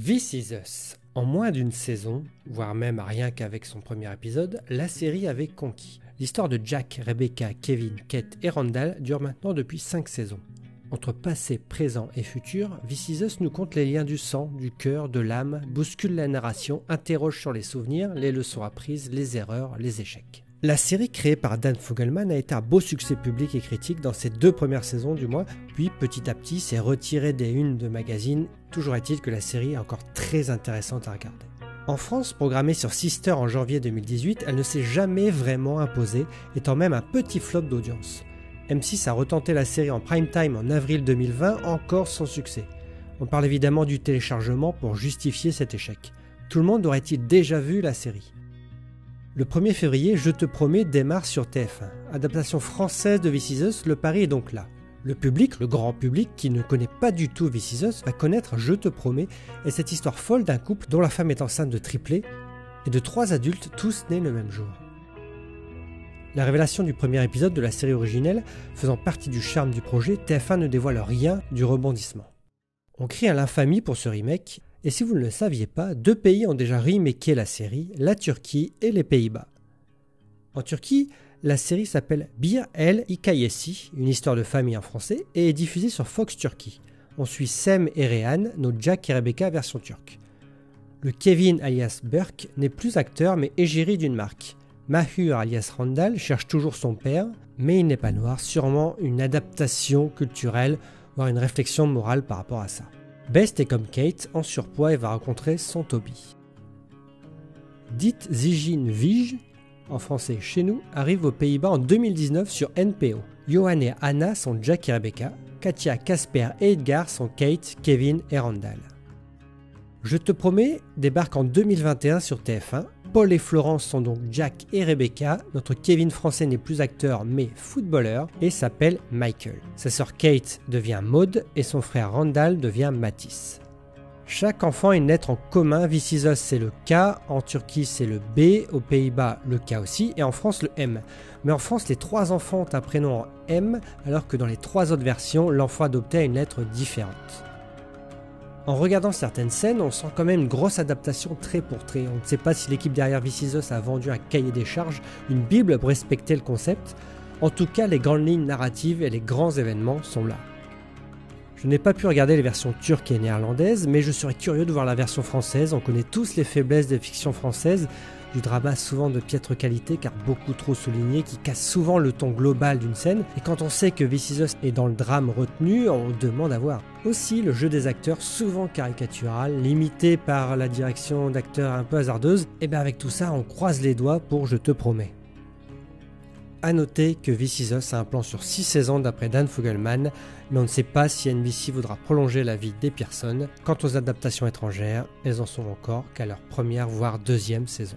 This Is Us. En moins d'une saison, voire même rien qu'avec son premier épisode, la série avait conquis. L'histoire de Jack, Rebecca, Kevin, Kate et Randall dure maintenant depuis 5 saisons. Entre passé, présent et futur, This Is Us nous conte les liens du sang, du cœur, de l'âme, bouscule la narration, interroge sur les souvenirs, les leçons apprises, les erreurs, les échecs. La série créée par Dan Fogelman a été un beau succès public et critique dans ses 2 premières saisons du moins, puis petit à petit s'est retirée des unes de magazines. Toujours est-il que la série est encore très intéressante à regarder. En France, programmée sur Sister en janvier 2018, elle ne s'est jamais vraiment imposée, étant même un petit flop d'audience. M6 a retenté la série en prime time en avril 2020, encore sans succès. On parle évidemment du téléchargement pour justifier cet échec. Tout le monde aurait-il déjà vu la série ? Le 1er février, Je te promets démarre sur TF1. Adaptation française de This Is Us, le pari est donc là. Le public, le grand public qui ne connaît pas du tout This Is Us, va connaître Je te promets et cette histoire folle d'un couple dont la femme est enceinte de triplés et de 3 adultes, tous nés le même jour. La révélation du premier épisode de la série originelle faisant partie du charme du projet, TF1 ne dévoile rien du rebondissement. On crie à l'infamie pour ce remake. Et si vous ne le saviez pas, 2 pays ont déjà remaké la série, la Turquie et les Pays-Bas. En Turquie, la série s'appelle Bir El Hikayesi, une histoire de famille en français, et est diffusée sur Fox Turquie. On suit Sem et Reyhan, nos Jack et Rebecca version turque. Le Kevin alias Burke n'est plus acteur mais égérie d'une marque. Mahur alias Randall cherche toujours son père, mais il n'est pas noir, sûrement une adaptation culturelle, voire une réflexion morale par rapport à ça. Best est comme Kate, en surpoids et va rencontrer son Toby. Dite Zijin Vij, en français chez nous, arrive aux Pays-Bas en 2019 sur NPO. Johan et Anna sont Jack et Rebecca, Katia, Casper et Edgar sont Kate, Kevin et Randall. Je te promets débarque en 2021 sur TF1. Paul et Florence sont donc Jack et Rebecca. Notre Kevin français n'est plus acteur mais footballeur et s'appelle Michael. Sa sœur Kate devient Maud et son frère Randall devient Mathis. Chaque enfant est une lettre en commun. This Is Us c'est le K, en Turquie c'est le B, aux Pays-Bas le K aussi et en France le M. Mais en France les 3 enfants ont un prénom en M alors que dans les 3 autres versions l'enfant adopté a une lettre différente. En regardant certaines scènes, on sent quand même une grosse adaptation trait pour trait. On ne sait pas si l'équipe derrière This Is Us a vendu un cahier des charges, une bible pour respecter le concept. En tout cas, les grandes lignes narratives et les grands événements sont là. Je n'ai pas pu regarder les versions turques et néerlandaises, mais je serais curieux de voir la version française. On connaît tous les faiblesses des fictions françaises, du drama souvent de piètre qualité car beaucoup trop souligné, qui casse souvent le ton global d'une scène, et quand on sait que This Is Us est dans le drame retenu, on demande à voir. Aussi le jeu des acteurs souvent caricatural, limité par la direction d'acteurs un peu hasardeuse, et bien avec tout ça on croise les doigts pour Je te promets. A noter que This Is Us a un plan sur 6 saisons d'après Dan Fogelman, mais on ne sait pas si NBC voudra prolonger la vie des Pearson. Quant aux adaptations étrangères, elles en sont encore qu'à leur première voire 2e saison.